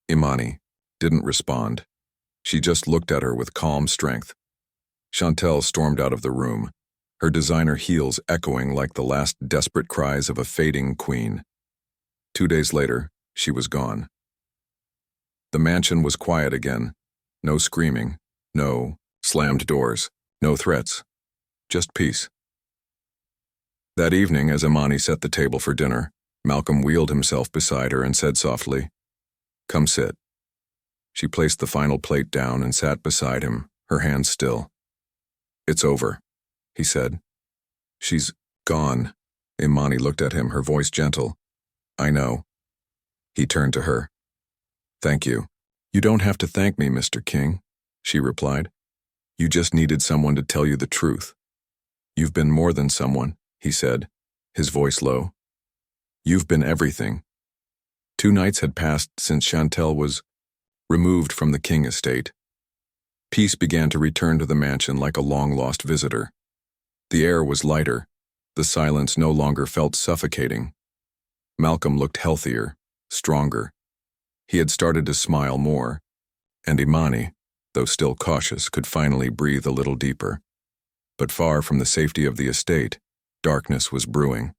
Immani didn't respond. She just looked at her with calm strength. Chantel stormed out of the room, her designer heels echoing like the last desperate cries of a fading queen. 2 days later, she was gone. The mansion was quiet again. No screaming, no slammed doors, no threats, just peace. That evening, as Immani set the table for dinner, Malcolm wheeled himself beside her and said softly, "Come sit." She placed the final plate down and sat beside him, her hands still. "It's over," he said. "She's gone." Immani looked at him, her voice gentle. "I know." He turned to her. "Thank you." "You don't have to thank me, Mr. King," she replied. "You just needed someone to tell you the truth." "You've been more than someone," he said, his voice low. "You've been everything." 2 nights had passed since Chantel was removed from the King estate. Peace began to return to the mansion like a long-lost visitor. The air was lighter. The silence no longer felt suffocating. Malcolm looked healthier, stronger. He had started to smile more, and Immani, though still cautious, could finally breathe a little deeper. But far from the safety of the estate, darkness was brewing.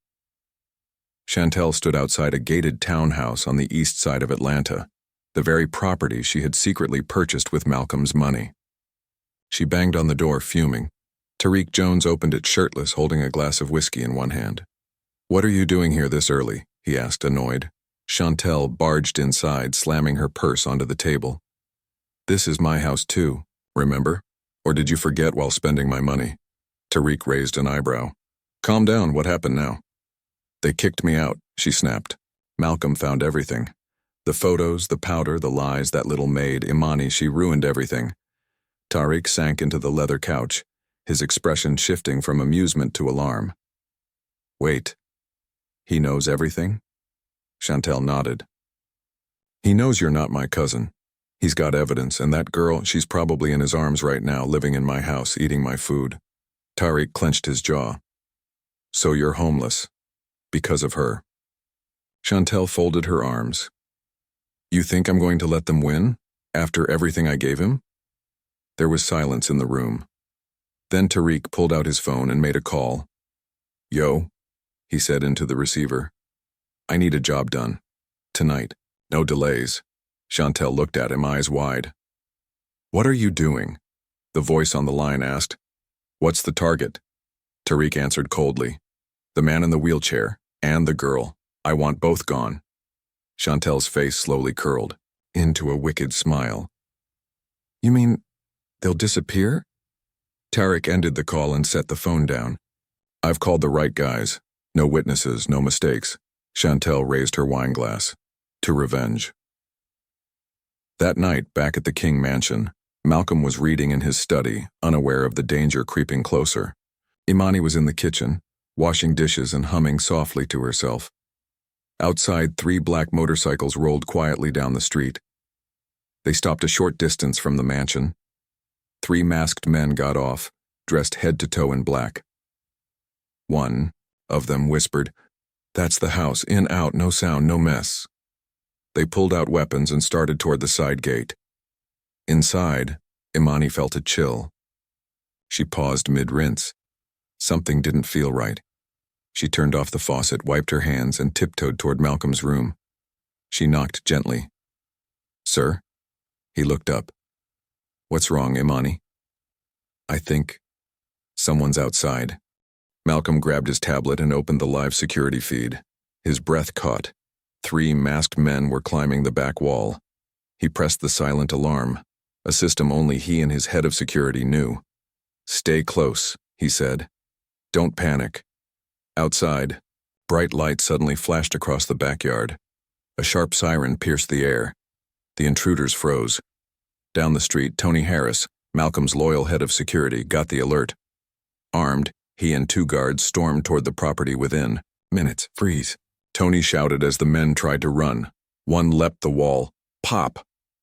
Chantel stood outside a gated townhouse on the east side of Atlanta, the very property she had secretly purchased with Malcolm's money. She banged on the door, fuming. Tariq Jones opened it shirtless, holding a glass of whiskey in one hand. "What are you doing here this early?" he asked, annoyed. Chantel barged inside, slamming her purse onto the table. "This is my house too, remember? Or did you forget while spending my money?" Tariq raised an eyebrow. "Calm down, what happened now?" "They kicked me out," she snapped. "Malcolm found everything. The photos, the powder, the lies, that little maid, Immani, she ruined everything." Tariq sank into the leather couch, his expression shifting from amusement to alarm. "Wait. He knows everything?" Chantel nodded. "He knows you're not my cousin. He's got evidence, and that girl, she's probably in his arms right now, living in my house, eating my food." Tariq clenched his jaw. "So you're homeless. Because of her." Chantel folded her arms. "You think I'm going to let them win? After everything I gave him?" There was silence in the room. Then Tariq pulled out his phone and made a call. "Yo," he said into the receiver. "I need a job done. Tonight. No delays." Chantel looked at him, eyes wide. "What are you doing?" the voice on the line asked. "What's the target?" Tariq answered coldly. "The man in the wheelchair, and the girl. I want both gone." Chantel's face slowly curled into a wicked smile. "You mean they'll disappear?" Tariq ended the call and set the phone down. "I've called the right guys. No witnesses, no mistakes." Chantel raised her wine glass. "To revenge." That night, back at the King mansion, Malcolm was reading in his study, unaware of the danger creeping closer. Immani was in the kitchen, washing dishes and humming softly to herself. Outside, 3 black motorcycles rolled quietly down the street. They stopped a short distance from the mansion. 3 masked men got off, dressed head to toe in black. One of them whispered, "That's the house, in, out, no sound, no mess." They pulled out weapons and started toward the side gate. Inside, Immani felt a chill. She paused mid-rinse. Something didn't feel right. She turned off the faucet, wiped her hands, and tiptoed toward Malcolm's room. She knocked gently. "Sir?" He looked up. "What's wrong, Immani?" "I think someone's outside." Malcolm grabbed his tablet and opened the live security feed. His breath caught. 3 masked men were climbing the back wall. He pressed the silent alarm, a system only he and his head of security knew. "Stay close," he said. "Don't panic." Outside, Bright light suddenly flashed across the backyard. A sharp siren pierced the air. The intruders froze. Down the street, Tony Harris, Malcolm's loyal head of security, got the alert. Armed, he and 2 guards stormed toward the property within. Minutes, freeze. Tony shouted as the men tried to run. One leapt the wall. Pop!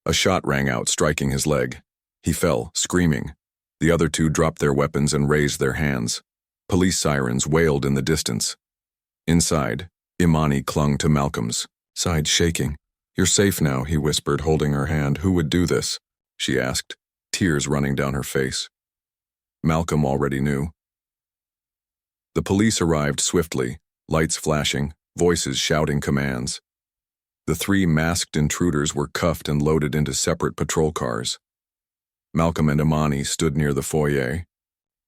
A shot rang out, striking his leg. He fell, screaming. The other 2 dropped their weapons and raised their hands. Police sirens wailed in the distance. Inside, Immani clung to Malcolm's side, shaking. "You're safe now," he whispered, holding her hand. "Who would do this?" she asked, tears running down her face. Malcolm already knew. The police arrived swiftly, lights flashing, voices shouting commands. The 3 masked intruders were cuffed and loaded into separate patrol cars. Malcolm and Immani stood near the foyer,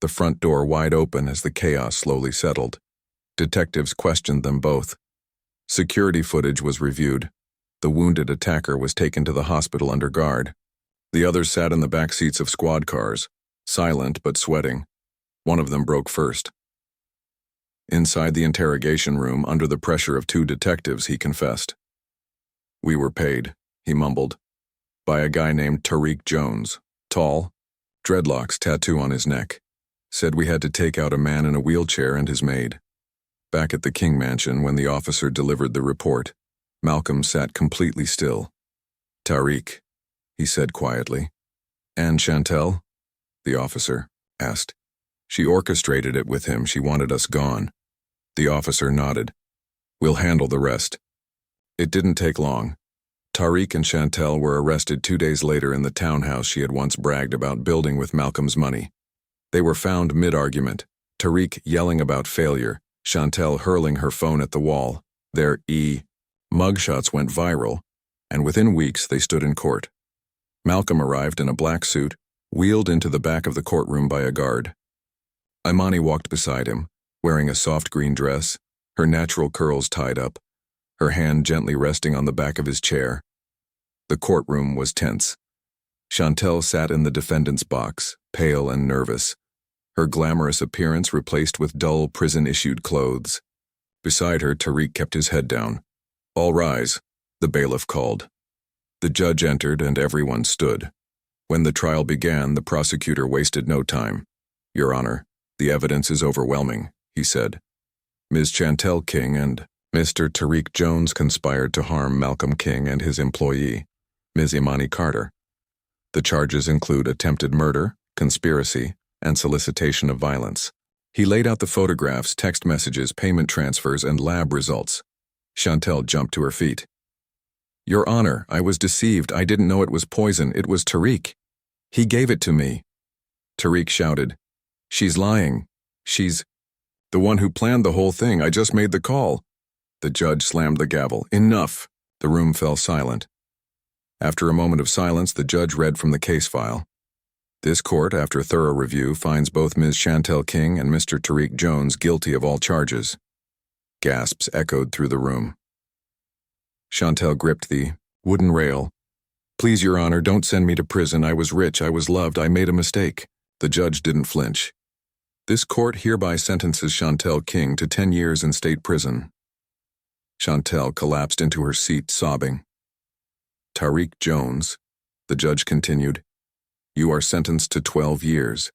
the front door wide open as the chaos slowly settled. Detectives questioned them both. Security footage was reviewed. The wounded attacker was taken to the hospital under guard. The others sat in the back seats of squad cars, silent but sweating. One of them broke first. Inside the interrogation room, under the pressure of 2 detectives, he confessed. "We were paid," he mumbled, "by a guy named Tariq Jones, tall, dreadlocks, tattoo on his neck. Said we had to take out a man in a wheelchair and his maid." Back at the King Mansion, when the officer delivered the report, Malcolm sat completely still. "Tariq," he said quietly. "And Chantel?" the officer asked. "She orchestrated it with him. She wanted us gone." The officer nodded. "We'll handle the rest." It didn't take long. Tariq and Chantel were arrested 2 days later in the townhouse she had once bragged about building with Malcolm's money. They were found mid-argument, Tariq yelling about failure, Chantel hurling her phone at the wall. Their mugshots went viral, and within weeks they stood in court. Malcolm arrived in a black suit, wheeled into the back of the courtroom by a guard. Immani walked beside him, wearing a soft green dress, her natural curls tied up, her hand gently resting on the back of his chair. The courtroom was tense. Chantel sat in the defendant's box, pale and nervous, her glamorous appearance replaced with dull prison-issued clothes. Beside her, Tariq kept his head down. "All rise," the bailiff called. The judge entered and everyone stood. When the trial began, the prosecutor wasted no time. "Your Honor, the evidence is overwhelming," he said. "Ms. Chantel King and Mr. Tariq Jones conspired to harm Malcolm King and his employee, Ms. Imani Carter. The charges include attempted murder, conspiracy, and solicitation of violence." He laid out the photographs, text messages, payment transfers, and lab results. Chantel jumped to her feet. "Your Honor, I was deceived. I didn't know it was poison. It was Tariq. He gave it to me." Tariq shouted, "She's lying. She's the one who planned the whole thing. I just made the call." The judge slammed the gavel. "Enough." The room fell silent. After a moment of silence, the judge read from the case file. "This court, after thorough review, finds both Ms. Chantel King and Mr. Tariq Jones guilty of all charges." Gasps echoed through the room. Chantel gripped the wooden rail. "Please, Your Honor, don't send me to prison. I was rich, I was loved, I made a mistake." The judge didn't flinch. "This court hereby sentences Chantel King to 10 years in state prison." Chantel collapsed into her seat, sobbing. "Tariq Jones," the judge continued, "you are sentenced to 12 years.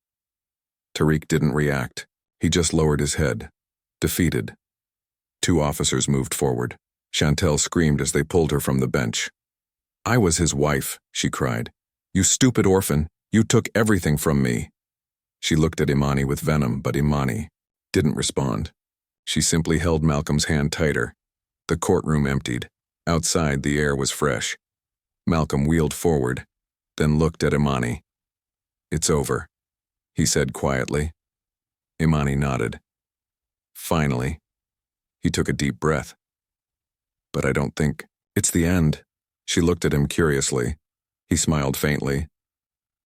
Tariq didn't react. He just lowered his head, defeated. 2 officers moved forward. Chantel screamed as they pulled her from the bench. "I was his wife," she cried. "You stupid orphan, you took everything from me." She looked at Immani with venom, but Immani didn't respond. She simply held Malcolm's hand tighter. The courtroom emptied. Outside, the air was fresh. Malcolm wheeled forward, then looked at Immani. "It's over," he said quietly. Immani nodded. "Finally." He took a deep breath. "But I don't think it's the end." She looked at him curiously. He smiled faintly.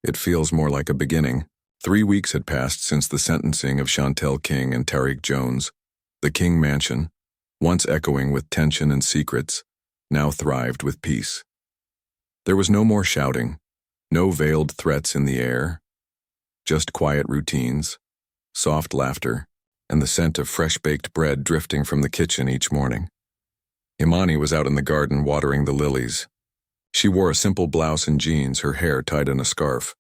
"It feels more like a beginning." 3 weeks had passed since the sentencing of Chantel King and Tariq Jones. The King Mansion, once echoing with tension and secrets, now thrived with peace. There was no more shouting, no veiled threats in the air, just quiet routines, soft laughter, and the scent of fresh-baked bread drifting from the kitchen each morning. Immani was out in the garden watering the lilies. She wore a simple blouse and jeans, her hair tied in a scarf.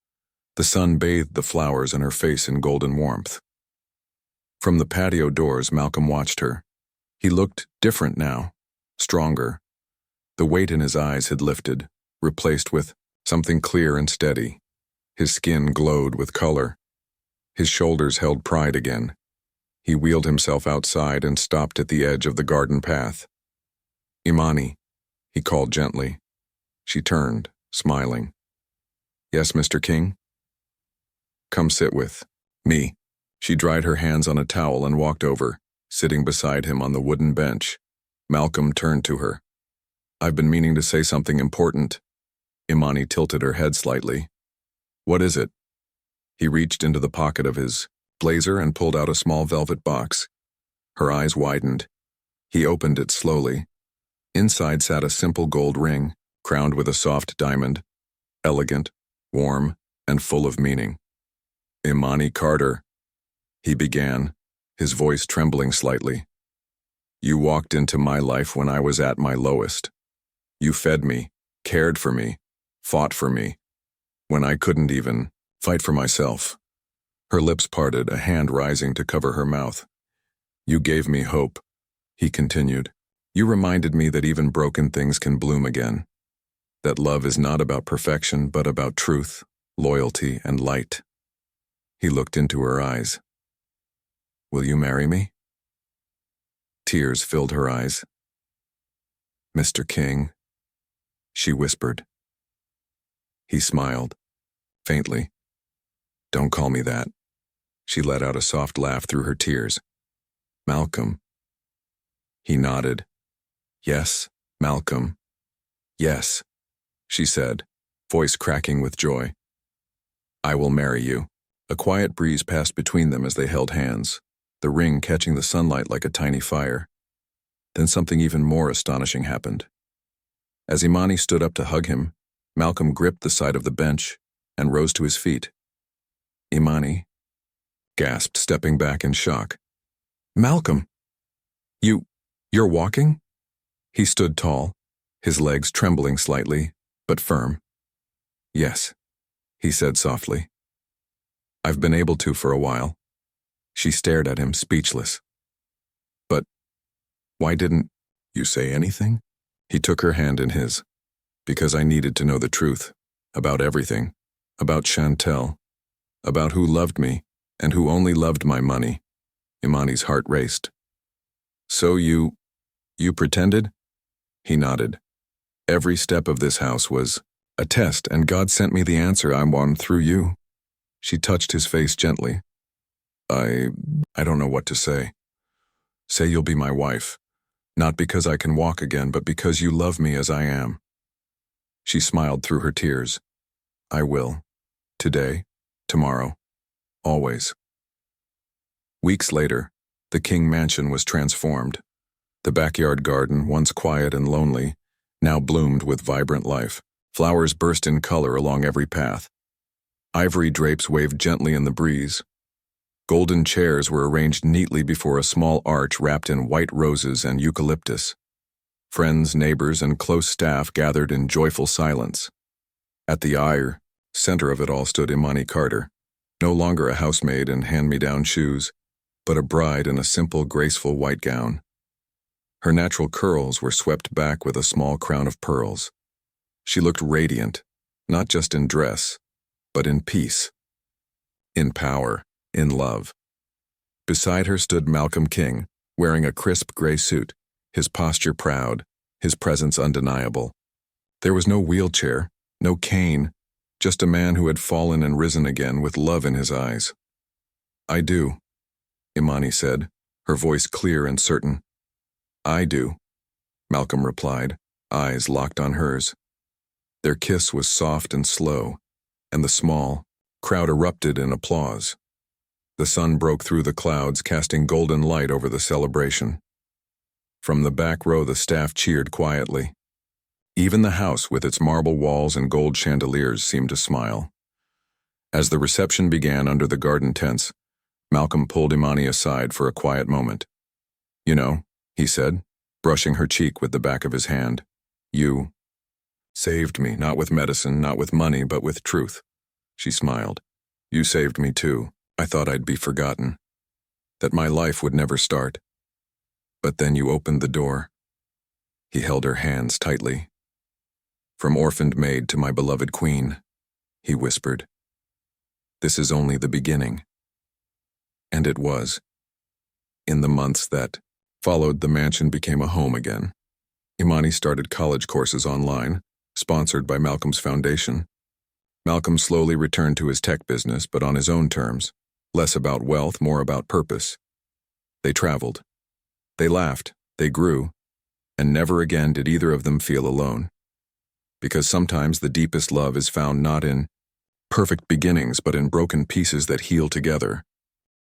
The sun bathed the flowers and her face in golden warmth. From the patio doors, Malcolm watched her. He looked different now, stronger. The weight in his eyes had lifted, replaced with something clear and steady. His skin glowed with color. His shoulders held pride again. He wheeled himself outside and stopped at the edge of the garden path. "Imani," he called gently. She turned, smiling. "Yes, Mr. King?" "Come sit with me." She dried her hands on a towel and walked over, sitting beside him on the wooden bench. Malcolm turned to her. "I've been meaning to say something important." Immani tilted her head slightly. "What is it?" He reached into the pocket of his blazer and pulled out a small velvet box. Her eyes widened. He opened it slowly. Inside sat a simple gold ring, crowned with a soft diamond, elegant, warm, and full of meaning. "Immani Carter," he began, his voice trembling slightly. "You walked into my life when I was at my lowest. You fed me, cared for me, fought for me, when I couldn't even fight for myself." Her lips parted, a hand rising to cover her mouth. "You gave me hope," he continued. "You reminded me that even broken things can bloom again. That love is not about perfection, but about truth, loyalty, and light." He looked into her eyes. "Will you marry me?" Tears filled her eyes. "Mr. King," she whispered. He smiled, faintly. "Don't call me that." She let out a soft laugh through her tears. "Malcolm." He nodded. "Yes, Malcolm. Yes," she said, voice cracking with joy. "I will marry you." A quiet breeze passed between them as they held hands, the ring catching the sunlight like a tiny fire. Then something even more astonishing happened. As Immani stood up to hug him, Malcolm gripped the side of the bench and rose to his feet. "Immani," gasped, stepping back in shock. "Malcolm! You're walking?" He stood tall, his legs trembling slightly, but firm. "Yes," he said softly. "I've been able to for a while." She stared at him, speechless. "But why didn't you say anything?" He took her hand in his. "Because I needed to know the truth, about everything, about Chantel, about who loved me and who only loved my money." Immani's heart raced. "So you pretended?" He nodded. "Every step of this house was a test, and God sent me the answer I want through you." She touched his face gently. I don't know what to say. Say you'll be my wife, not because I can walk again, but because you love me as I am." She smiled through her tears. "I will. Today, tomorrow, always." Weeks later, the King mansion was transformed. The backyard garden, once quiet and lonely, now bloomed with vibrant life. Flowers burst in color along every path. Ivory drapes waved gently in the breeze. Golden chairs were arranged neatly before a small arch wrapped in white roses and eucalyptus. Friends, neighbors, and close staff gathered in joyful silence. At the center of it all stood Immani Carter, no longer a housemaid in hand-me-down shoes, but a bride in a simple, graceful white gown. Her natural curls were swept back with a small crown of pearls. She looked radiant, not just in dress, but in peace, in power, in love. Beside her stood Malcolm King, wearing a crisp gray suit, his posture proud, his presence undeniable. There was no wheelchair, no cane, just a man who had fallen and risen again with love in his eyes. "I do," Immani said, her voice clear and certain. "I do," Malcolm replied, eyes locked on hers. Their kiss was soft and slow, and the small crowd erupted in applause. The sun broke through the clouds, casting golden light over the celebration. From the back row, the staff cheered quietly. Even the house, with its marble walls and gold chandeliers, seemed to smile. As the reception began under the garden tents, Malcolm pulled Imani aside for a quiet moment. You know, he said, brushing her cheek with the back of his hand. You saved me, not with medicine, not with money, but with truth. She smiled. You saved me too. I thought I'd be forgotten. That my life would never start. But then you opened the door. He held her hands tightly. From orphaned maid to my beloved queen, he whispered. This is only the beginning. And it was. In the months that followed, the mansion became a home again. Immani started college courses online, sponsored by Malcolm's foundation. Malcolm slowly returned to his tech business, but on his own terms, less about wealth, more about purpose. They traveled. They laughed, they grew, and never again did either of them feel alone. Because sometimes the deepest love is found not in perfect beginnings, but in broken pieces that heal together.